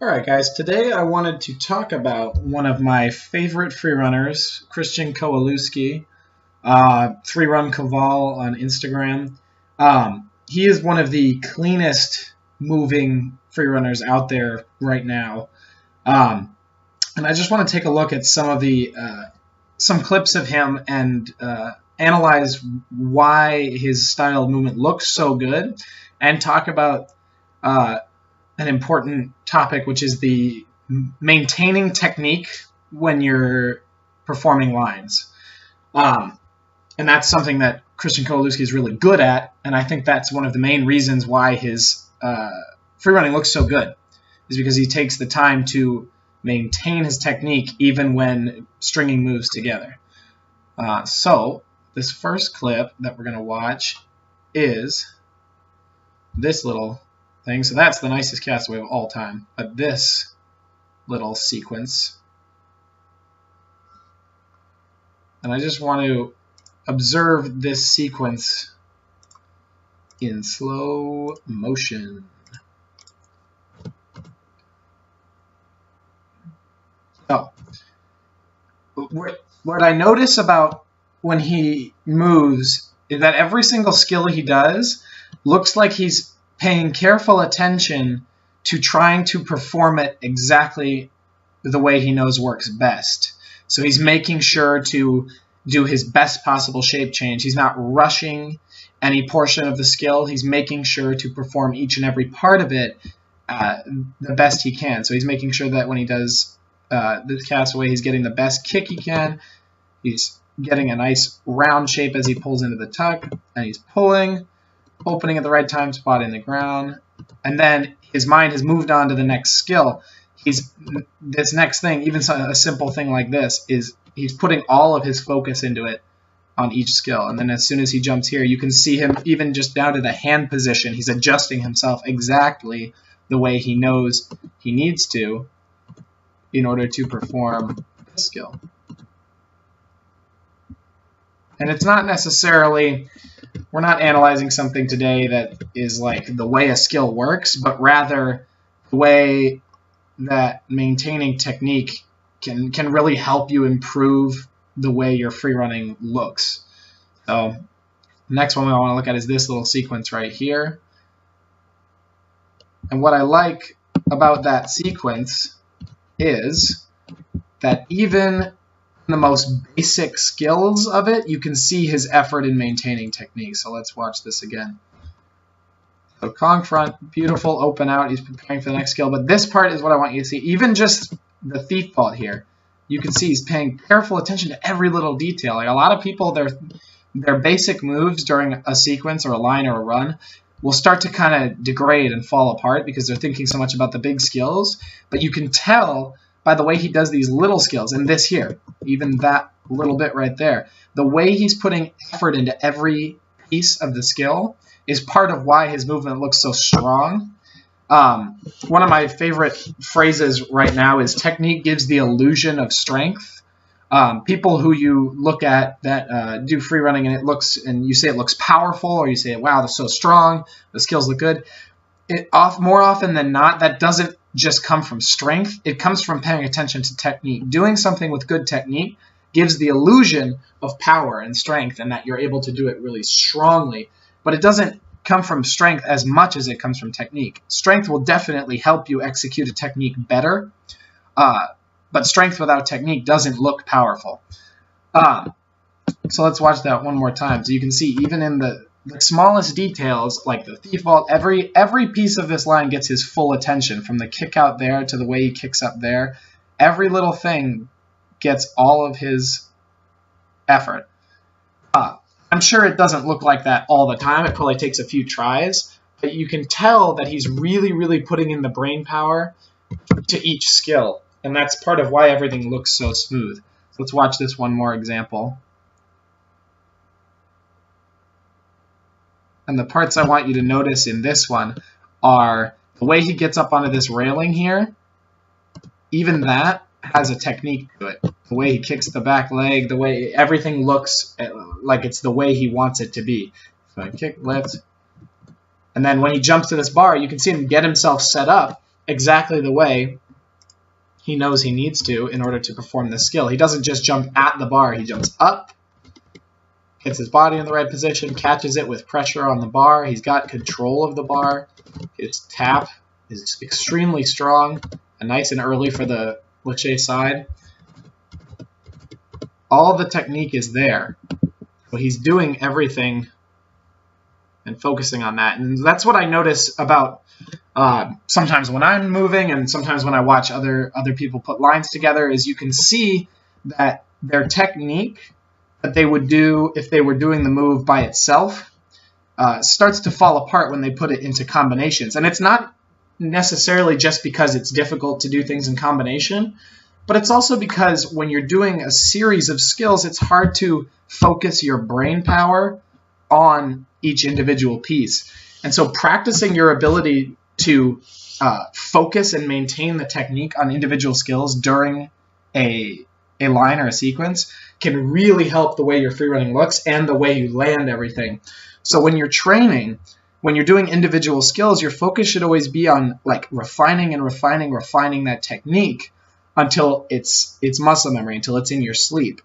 Alright guys, today I wanted to talk about one of my favorite freerunners, Krystian Kowalewski, Freerun Koval on Instagram. He is one of the cleanest moving freerunners out there right now. And I just want to take a look at some of the some clips of him and analyze why his style of movement looks so good, and talk about an important topic, which is the maintaining technique when you're performing lines. And that's something that Krystian Kowalewski is really good at, and I think that's one of the main reasons why his freerunning looks so good, is because he takes the time to maintain his technique even when stringing moves together. So this first clip that we're going to watch is this little thing. So that's the nicest Castaway of all time. But this little sequence, and I just want to observe this sequence in slow motion. So, what I notice about when he moves is that every single skill he does looks like he's paying careful attention to trying to perform it exactly the way he knows works best. So he's making sure to do his best possible shape change. He's not rushing any portion of the skill. He's making sure to perform each and every part of it the best he can. So he's making sure that when he does the Castaway, he's getting the best kick he can. He's getting a nice round shape as he pulls into the tuck, and he's pulling, opening at the right time, spotting the ground, and then his mind has moved on to the next skill. This next thing, even a simple thing like this, is he's putting all of his focus into it on each skill. And then as soon as he jumps here, you can see him even just down to the hand position. He's adjusting himself exactly the way he knows he needs to in order to perform the skill. And it's not necessarily, we're not analyzing something today that is like the way a skill works, but rather the way that maintaining technique can really help you improve the way your freerunning looks. So the next one I want to look at is this little sequence right here. And what I like about that sequence is that even the most basic skills of it, you can see his effort in maintaining technique. So let's watch this again. So Kong front, beautiful, open out, he's preparing for the next skill. But this part is what I want you to see. Even just the thief vault here, you can see he's paying careful attention to every little detail. Like a lot of people, their basic moves during a sequence or a line or a run will start to kind of degrade and fall apart because they're thinking so much about the big skills. But you can tell by the way he does these little skills, and this here, even that little bit right there, the way he's putting effort into every piece of the skill is part of why his movement looks so strong. One of my favorite phrases right now is technique gives the illusion of strength. People who you look at that do free running and you say it looks powerful, or you say, wow, they're so strong, the skills look good. More often than not, that doesn't just come from strength. It comes from paying attention to technique. Doing something with good technique gives the illusion of power and strength, and that you're able to do it really strongly. But it doesn't come from strength as much as it comes from technique. Strength will definitely help you execute a technique better, but strength without technique doesn't look powerful. So let's watch that one more time. So you can see even in the smallest details, like the thief vault, every piece of this line gets his full attention, from the kick out there to the way he kicks up there. Every little thing gets all of his effort. I'm sure it doesn't look like that all the time. It probably takes a few tries, but you can tell that he's really, really putting in the brain power to each skill, and that's part of why everything looks so smooth. So let's watch this one more example. And the parts I want you to notice in this one are the way he gets up onto this railing here. Even that has a technique to it. The way he kicks the back leg, the way everything looks like it's the way he wants it to be. So I kick, lift, and then when he jumps to this bar, you can see him get himself set up exactly the way he knows he needs to in order to perform this skill. He doesn't just jump at the bar, he jumps up, gets his body in the right position, catches it with pressure on the bar. He's got control of the bar. His tap is extremely strong and nice and early for the Lecce side. All the technique is there. So he's doing everything and focusing on that. And that's what I notice about sometimes when I'm moving and sometimes when I watch other people put lines together, is you can see that their technique that they would do if they were doing the move by itself starts to fall apart when they put it into combinations. And it's not necessarily just because it's difficult to do things in combination, but it's also because when you're doing a series of skills, it's hard to focus your brain power on each individual piece. And so practicing your ability to focus and maintain the technique on individual skills during a line or a sequence can really help the way your freerunning looks and the way you land everything. So when you're training, when you're doing individual skills, your focus should always be on like refining and refining that technique until it's muscle memory, until it's in your sleep.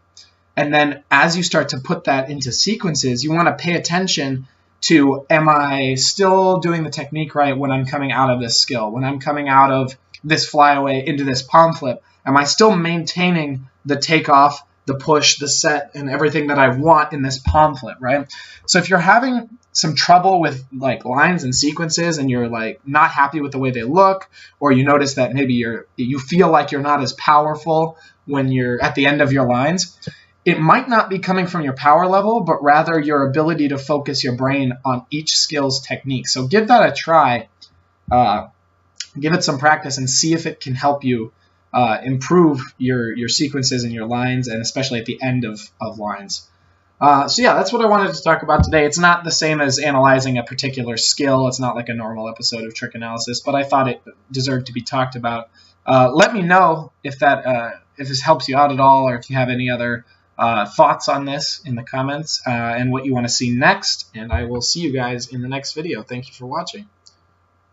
And then as you start to put that into sequences, you want to pay attention to, am I still doing the technique right when I'm coming out of this skill? When I'm coming out of this flyaway into this palm flip, am I still maintaining the takeoff, the push, the set, and everything that I want in this palm flip, right? So if you're having some trouble with like lines and sequences and you're like not happy with the way they look, or you notice that maybe you feel like you're not as powerful when you're at the end of your lines, it might not be coming from your power level, but rather your ability to focus your brain on each skill's technique. So give that a try, give it some practice, and see if it can help you improve your sequences and your lines, and especially at the end of lines. So yeah, that's what I wanted to talk about today. It's not the same as analyzing a particular skill. It's not like a normal episode of Trick Analysis, but I thought it deserved to be talked about. Let me know if this helps you out at all, or if you have any other thoughts on this in the comments, and what you want to see next. And I will see you guys in the next video. Thank you for watching.